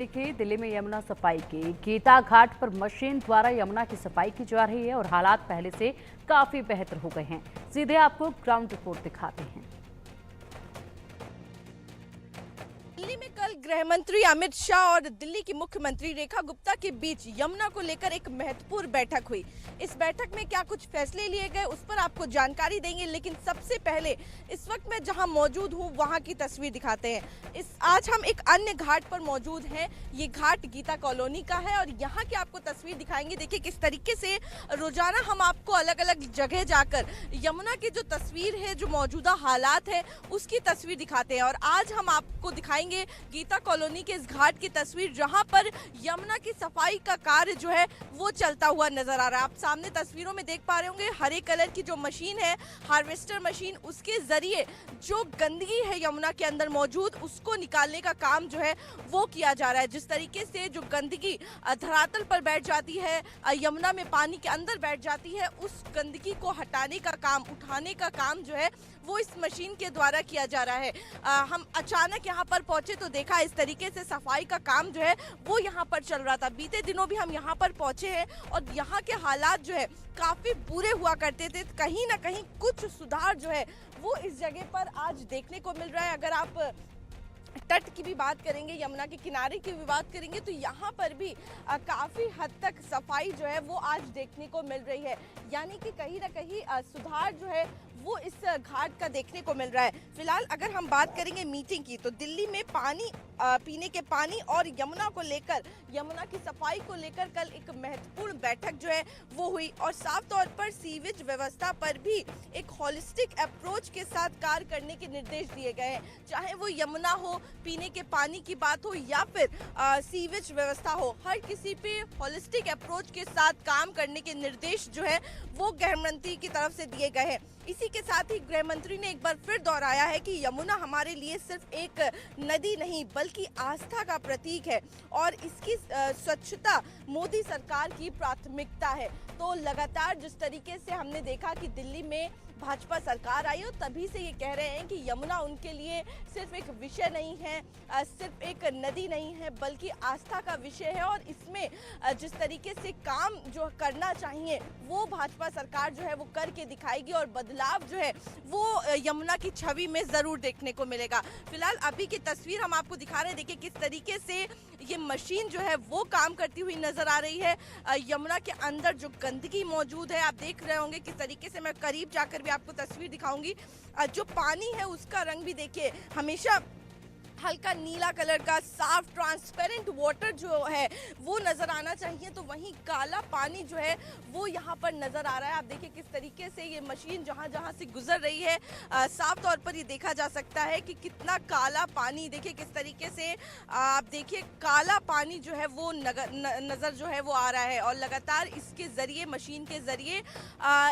देखिए, दिल्ली में यमुना सफाई के गीता घाट पर मशीन द्वारा यमुना की सफाई की जा रही है और हालात पहले से काफी बेहतर हो गए हैं। सीधे आपको ग्राउंड रिपोर्ट दिखाते हैं। दिल्ली में कल गृह मंत्री अमित शाह और दिल्ली की मुख्यमंत्री रेखा गुप्ता के बीच यमुना को लेकर एक महत्वपूर्ण बैठक हुई। इस बैठक में क्या कुछ फैसले लिए गए उस पर आपको जानकारी देंगे, लेकिन सबसे पहले इस वक्त मैं जहां मौजूद हूं वहां की तस्वीर दिखाते हैं। आज हम एक अन्य घाट पर मौजूद हैं। ये घाट गीता कॉलोनी का है और यहाँ की आपको तस्वीर दिखाएंगे। देखिए किस तरीके से रोजाना हम आपको अलग अलग जगह जाकर यमुना की जो तस्वीर है, जो मौजूदा हालात है, उसकी तस्वीर दिखाते हैं। और आज हम आपको दिखाएंगे गीता कॉलोनी के इस घाट की तस्वीर, जहां पर यमुना की सफाई का कार्य जो है वो चलता हुआ नजर आ रहा है। आप सामने तस्वीरों में देख पा रहे होंगे हरे कलर की जो मशीन है, हार्वेस्टर मशीन, उसके जरिए जो गंदगी है यमुना के अंदर मौजूद, उसको निकालने का काम जो है वो किया जा रहा है। जिस तरीके से जो गंदगी धरातल पर बैठ जाती है, यमुना में पानी के अंदर बैठ जाती है, उस गंदगी को हटाने का काम, उठाने का काम जो है वो इस मशीन के द्वारा किया जा रहा है। हम अचानक यहाँ पर पहुंचे तो देखा इस तरीके से सफाई का काम जो है वो यहाँ पर चल रहा था। बीते दिनों भी हम यहाँ पर पहुंचे हैं और यहाँ के हालात जो है काफी बुरे हुआ करते थे। कहीं ना कहीं कुछ सुधार जो है वो इस जगह पर आज देखने को मिल रहा है। अगर आप तट की भी बात करेंगे, यमुना के किनारे की भी बात करेंगे, तो यहाँ पर भी काफी हद तक सफाई जो है वो आज देखने को मिल रही है। यानी कि कहीं ना कहीं सुधार जो है वो इस घाट का देखने को मिल रहा है। फिलहाल अगर हम बात करेंगे मीटिंग की, तो दिल्ली में पानी, पीने के पानी और यमुना को लेकर, यमुना की सफाई को लेकर कल एक महत्वपूर्ण बैठक जो है वो हुई। और साफ तौर पर सीवेज व्यवस्था पर भी एक होलिस्टिक अप्रोच के साथ कार्य करने के निर्देश दिए गए हैं। चाहे वो यमुना हो, पीने के पानी की बात हो या फिर सीवेज व्यवस्था हो, हर किसी पे होलिस्टिक अप्रोच के साथ काम करने के निर्देश जो है वो गृह मंत्री की तरफ से दिए गए हैं। इसी के साथ ही गृह मंत्री ने एक बार फिर दोहराया है कि यमुना हमारे लिए सिर्फ एक नदी नहीं बल्कि आस्था का प्रतीक है और इसकी स्वच्छता मोदी सरकार की प्राथमिकता है। तो लगातार जिस तरीके से हमने देखा कि दिल्ली में भाजपा सरकार आई और तभी से ये कह रहे हैं कि यमुना उनके लिए सिर्फ एक विषय नहीं है, सिर्फ एक नदी नहीं है, बल्कि आस्था का विषय है। और इसमें जिस तरीके से काम जो करना चाहिए वो भाजपा सरकार जो है वो करके दिखाएगी और बदलाव जो है वो यमुना की छवि में जरूर देखने को मिलेगा। फिलहाल अभी की तस्वीर हम आपको दिखा रहे हैं। देखिए किस तरीके से ये मशीन जो है वो काम करती हुई नजर आ रही है। यमुना के अंदर जो गंदगी मौजूद है, आप देख रहे होंगे किस तरीके से, मैं करीब जाकर भी आपको तस्वीर दिखाऊंगी। जो पानी है उसका रंग भी देखिए, हमेशा हल्का नीला कलर का साफ ट्रांसपेरेंट वाटर जो है वो नजर आना चाहिए, तो वहीं काला पानी जो है वो यहाँ पर नजर आ रहा है। आप देखिए किस तरीके से ये मशीन जहाँ जहाँ से गुजर रही है, साफ तौर पर ये देखा जा सकता है कि कितना काला पानी, देखिए किस तरीके से आप देखिए काला पानी जो है वो नजर जो है वो आ रहा है। और लगातार इसके जरिए, मशीन के जरिए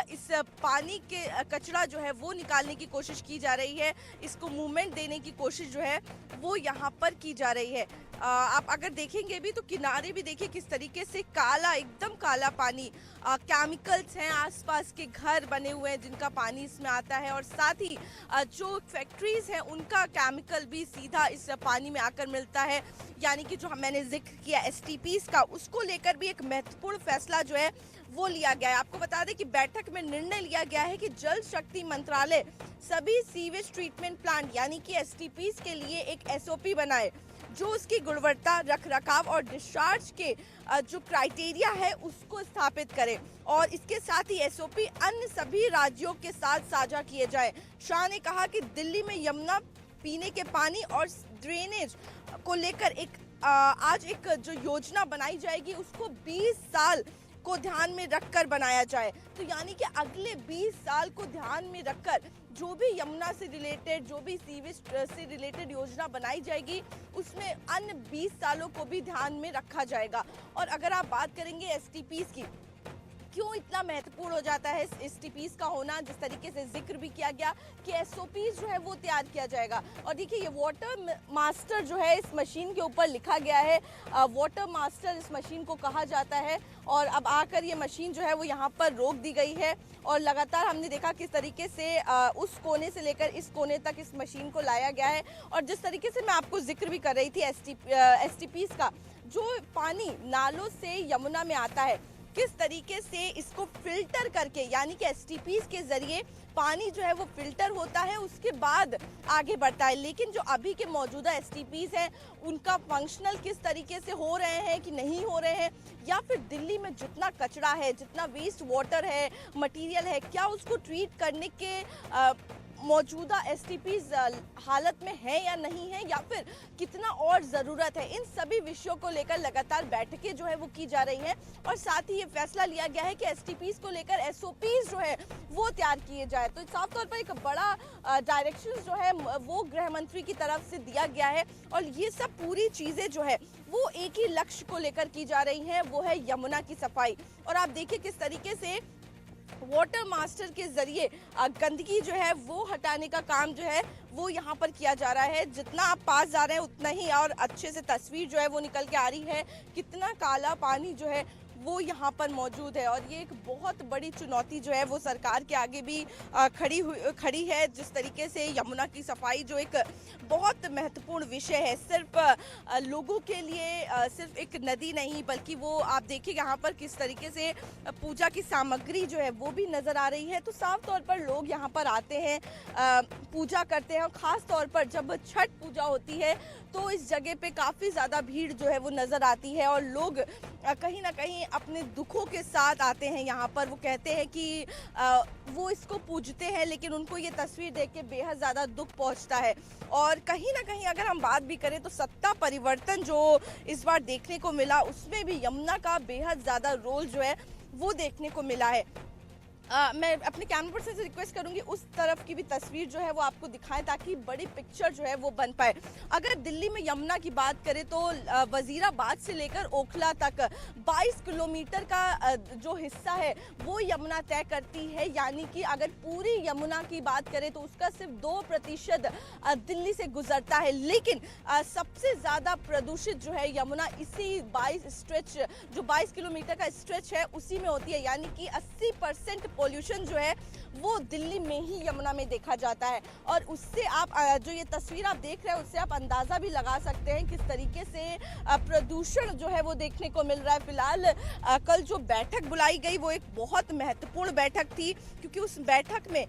इस पानी के कचरा जो है वो निकालने की कोशिश की जा रही है, इसको मूवमेंट देने की कोशिश जो है वो यहाँ पर की जा रही है। आप अगर देखेंगे भी तो किनारे भी देखिए किस तरीके से काला, एकदम काला पानी, केमिकल्स हैं, आसपास के घर बने हुए हैं जिनका पानी इसमें आता है और साथ ही जो फैक्ट्रीज हैं उनका केमिकल भी सीधा इस पानी में आकर मिलता है। यानी कि जो मैंने जिक्र किया एसटीपीज का, उसको लेकर भी एक महत्वपूर्ण फैसला जो है वो लिया गया है। आपको बता दें कि बैठक में निर्णय लिया गया है कि जल शक्ति मंत्रालय सभी सीवेज ट्रीटमेंट प्लांट यानी कि एसटीपीज के लिए एक एसओपी बनाए जो उसकी गुणवत्ता, रखरखाव और डिस्चार्ज के जो क्राइटेरिया है उसको स्थापित करे और इसके साथ ही एसओपी अन्य सभी राज्यों के साथ साझा किए जाए। शाह ने कहा कि दिल्ली में यमुना पीने के पानी और ड्रेनेज को लेकर आज एक जो योजना बनाई जाएगी उसको 20 साल को ध्यान में रखकर बनाया जाए। तो यानी कि अगले 20 साल को ध्यान में रखकर जो भी यमुना से रिलेटेड, जो भी सीवेज से रिलेटेड योजना बनाई जाएगी उसमें अन्य 20 सालों को भी ध्यान में रखा जाएगा। और अगर आप बात करेंगे एसटीपीज की, क्यों इतना महत्वपूर्ण हो जाता है एसटीपीज का होना, जिस तरीके से जिक्र भी किया गया कि एसओपीज जो है वो तैयार किया जाएगा। और देखिए ये वाटर मास्टर जो है इस मशीन के ऊपर लिखा गया है, वाटर मास्टर इस मशीन को कहा जाता है। और अब आकर ये मशीन जो है वो यहाँ पर रोक दी गई है और लगातार हमने देखा किस तरीके से उस कोने से लेकर इस कोने तक इस मशीन को लाया गया है। और जिस तरीके से मैं आपको जिक्र भी कर रही थी एसटीपीज का, जो पानी नालों से यमुना में आता है, किस तरीके से इसको फिल्टर करके, यानी कि एसटीपीज के जरिए पानी जो है वो फिल्टर होता है, उसके बाद आगे बढ़ता है। लेकिन जो अभी के मौजूदा एसटीपीज हैं उनका फंक्शनल किस तरीके से हो रहे हैं कि नहीं हो रहे हैं, या फिर दिल्ली में जितना कचरा है, जितना वेस्ट वाटर है, मटेरियल है, क्या उसको ट्रीट करने के मौजूदा एसटीपीज हालत में है या नहीं है, या फिर कितना और ज़रूरत है। इन सभी विषयों को लेकर लगातार बैठकें जो है वो की जा रही हैं। और साथ ही ये फैसला लिया गया है कि एसटीपीज को लेकर एसओपीज जो है वो तैयार किए जाए। तो साफ तौर पर एक बड़ा डायरेक्शन जो है वो गृह मंत्री की तरफ से दिया गया है। और ये सब पूरी चीज़ें जो है वो एक ही लक्ष्य को लेकर की जा रही हैं, वो है यमुना की सफाई। और आप देखिए किस तरीके से वाटर मास्टर के जरिए गंदगी जो है वो हटाने का काम जो है वो यहाँ पर किया जा रहा है। जितना आप पास जा रहे हैं उतना ही और अच्छे से तस्वीर जो है वो निकल के आ रही है, कितना काला पानी जो है वो यहाँ पर मौजूद है। और ये एक बहुत बड़ी चुनौती जो है वो सरकार के आगे भी खड़ी है। जिस तरीके से यमुना की सफाई जो एक बहुत महत्वपूर्ण विषय है, सिर्फ लोगों के लिए सिर्फ एक नदी नहीं, बल्कि वो आप देखिए यहाँ पर किस तरीके से पूजा की सामग्री जो है वो भी नज़र आ रही है। तो साफ तौर पर लोग यहाँ पर आते हैं, पूजा करते हैं। और ख़ास तौर पर जब छठ पूजा होती है तो इस जगह पे काफ़ी ज़्यादा भीड़ जो है वो नज़र आती है। और लोग कहीं ना कहीं अपने दुखों के साथ आते हैं यहाँ पर। वो कहते हैं कि वो इसको पूजते हैं, लेकिन उनको ये तस्वीर देख के बेहद ज़्यादा दुख पहुँचता है। और कहीं ना कहीं अगर हम बात भी करें तो सत्ता परिवर्तन जो इस बार देखने को मिला, उसमें भी यमुना का बेहद ज़्यादा रोल जो है वो देखने को मिला है। मैं अपने कैमरा पर्सन से रिक्वेस्ट करूंगी उस तरफ की भी तस्वीर जो है वो आपको दिखाएं, ताकि बड़ी पिक्चर जो है वो बन पाए। अगर दिल्ली में यमुना की बात करें तो वजीराबाद से लेकर ओखला तक 22 किलोमीटर का जो हिस्सा है वो यमुना तय करती है। यानी कि अगर पूरी यमुना की बात करें तो उसका सिर्फ 2% दिल्ली से गुजरता है। लेकिन सबसे ज़्यादा प्रदूषित जो है यमुना इसी 22 किलोमीटर का स्ट्रेच है उसी में होती है। यानी कि 80% पॉल्यूशन जो है वो दिल्ली में ही यमुना में देखा जाता है। और उससे आप जो ये तस्वीर आप देख रहे हैं उससे आप अंदाज़ा भी लगा सकते हैं किस तरीके से प्रदूषण जो है वो देखने को मिल रहा है। फिलहाल कल जो बैठक बुलाई गई वो एक बहुत महत्वपूर्ण बैठक थी, क्योंकि उस बैठक में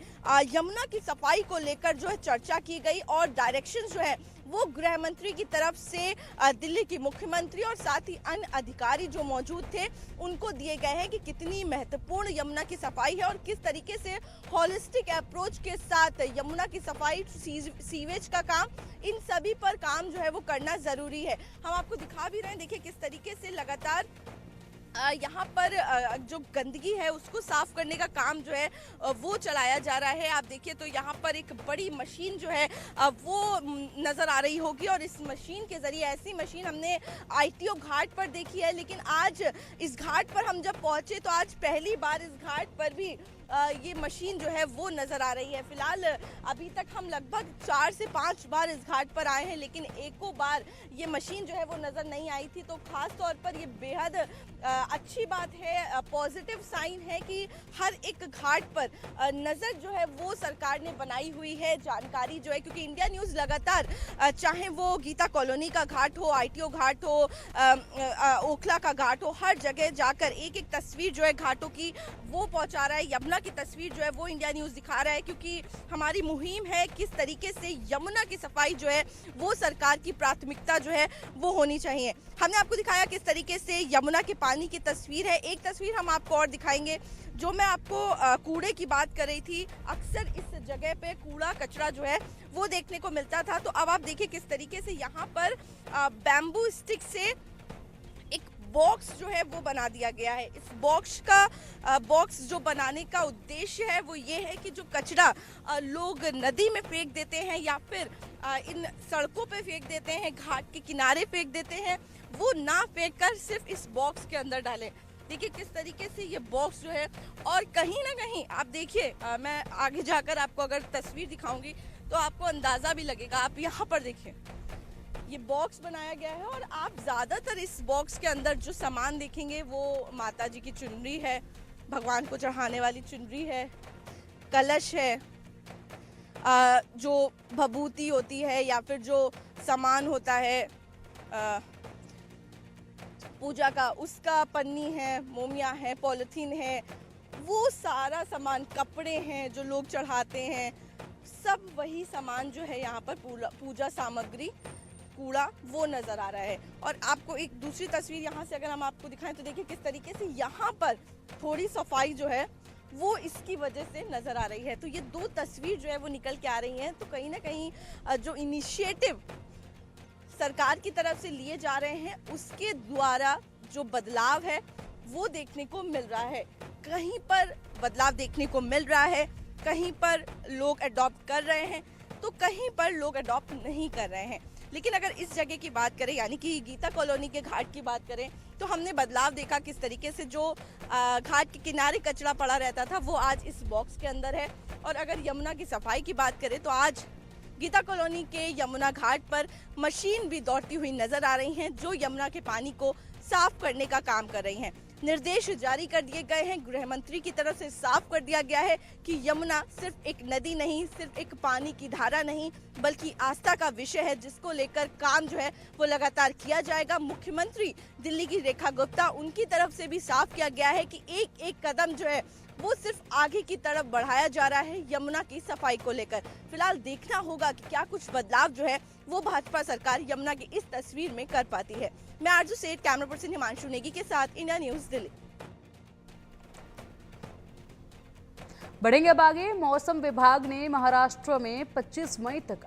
यमुना की सफाई को लेकर जो है चर्चा की गई और डायरेक्शन जो है वो गृह मंत्री की तरफ से दिल्ली की मुख्यमंत्री और साथ ही अन्य अधिकारी जो मौजूद थे उनको दिए गए हैं कि कितनी महत्वपूर्ण यमुना की सफाई है और किस तरीके से हॉलिस्टिक अप्रोच के साथ यमुना की सफाई, सीवेज का काम, इन सभी पर काम जो है वो करना ज़रूरी है। हम आपको दिखा भी रहे हैं, देखिए किस तरीके से लगातार यहाँ पर जो गंदगी है उसको साफ करने का काम जो है वो चलाया जा रहा है। आप देखिए तो यहाँ पर एक बड़ी मशीन जो है वो नज़र आ रही होगी और इस मशीन के ज़रिए, ऐसी मशीन हमने आईटीओ घाट पर देखी है, लेकिन आज इस घाट पर हम जब पहुँचे तो आज पहली बार इस घाट पर भी ये मशीन जो है वो नज़र आ रही है। फिलहाल अभी तक हम लगभग 4 से 5 बार इस घाट पर आए हैं, लेकिन एको बार ये मशीन जो है वो नज़र नहीं आई थी। तो ख़ास तौर पर ये बेहद अच्छी बात है, पॉजिटिव साइन है कि हर एक घाट पर नज़र जो है वो सरकार ने बनाई हुई है, जानकारी जो है, क्योंकि इंडिया न्यूज़ लगातार चाहे वो गीता कॉलोनी का घाट हो, आईटीओ घाट हो, ओखला का घाट हो, हर जगह जाकर एक एक तस्वीर जो है घाटों की वो पहुंचा रहा है। यमुना की तस्वीर जो है वो इंडिया न्यूज़ दिखा रहा है, क्योंकि हमारी मुहिम है किस तरीके से यमुना की सफाई जो है वो सरकार की प्राथमिकता जो है वो होनी चाहिए। हमने आपको दिखाया किस तरीके से यमुना के पानी की तस्वीर है। एक तस्वीर हम आपको और दिखाएंगे, जो मैं आपको कूड़े की बात कर रही थी। अक्सर इस जगह पे कूड़ा कचरा जो है वो देखने को मिलता था, तो अब आप देखिए किस तरीके से यहाँ पर बैम्बू स्टिक से बॉक्स जो है वो बना दिया गया है। इस बॉक्स जो बनाने का उद्देश्य है वो ये है कि जो कचरा लोग नदी में फेंक देते हैं या फिर इन सड़कों पे फेंक देते हैं, घाट के किनारे फेंक देते हैं, वो ना फेंक कर सिर्फ इस बॉक्स के अंदर डालें। देखिए किस तरीके से ये बॉक्स जो है, और कहीं ना कहीं आप देखिए, मैं आगे जाकर आपको अगर तस्वीर दिखाऊंगी तो आपको अंदाजा भी लगेगा। आप यहाँ पर देखिए, ये बॉक्स बनाया गया है और आप ज़्यादातर इस बॉक्स के अंदर जो सामान देखेंगे वो माता जी की चुनरी है, भगवान को चढ़ाने वाली चुनरी है, कलश है, जो भभूति होती है या फिर जो सामान होता है पूजा का, उसका पन्नी है, मोमिया है, पॉलिथीन है, वो सारा सामान, कपड़े हैं जो लोग चढ़ाते हैं, सब वही सामान जो है यहाँ पर पूजा सामग्री, कूड़ा, वो नज़र आ रहा है। और आपको एक दूसरी तस्वीर यहाँ से अगर हम आपको दिखाएं तो देखिए किस तरीके से यहाँ पर थोड़ी सफाई जो है वो इसकी वजह से नज़र आ रही है। तो ये दो तस्वीर जो है वो निकल के आ रही हैं। तो कहीं ना कहीं जो इनिशिएटिव सरकार की तरफ से लिए जा रहे हैं उसके द्वारा जो बदलाव है वो देखने को मिल रहा है। कहीं पर बदलाव देखने को मिल रहा है, कहीं पर लोग अडॉप्ट कर रहे हैं तो कहीं पर लोग अडॉप्ट नहीं कर रहे हैं। लेकिन अगर इस जगह की बात करें, यानी कि गीता कॉलोनी के घाट की बात करें, तो हमने बदलाव देखा किस तरीके से जो घाट के किनारे कचरा पड़ा रहता था वो आज इस बॉक्स के अंदर है। और अगर यमुना की सफाई की बात करें तो आज गीता कॉलोनी के यमुना घाट पर मशीन भी दौड़ती हुई नजर आ रही हैं जो यमुना के पानी को साफ करने का काम कर रही हैं। निर्देश जारी कर दिए गए हैं, गृह मंत्री की तरफ से साफ कर दिया गया है कि यमुना सिर्फ एक नदी नहीं, सिर्फ एक पानी की धारा नहीं, बल्कि आस्था का विषय है जिसको लेकर काम जो है वो लगातार किया जाएगा। मुख्यमंत्री दिल्ली की रेखा गुप्ता, उनकी तरफ से भी साफ किया गया है कि एक एक कदम जो है वो सिर्फ आगे की तरफ बढ़ाया जा रहा है यमुना की सफाई को लेकर। फिलहाल देखना होगा कि क्या कुछ बदलाव जो है वो भाजपा सरकार यमुना की इस तस्वीर में कर पाती है। मैं आरजू सेठ, कैमरा पर्सन हिमांशु नेगी के साथ, इंडिया न्यूज दिल्ली। बढ़ेंगे अब आगे। मौसम विभाग ने महाराष्ट्र में 25 मई तक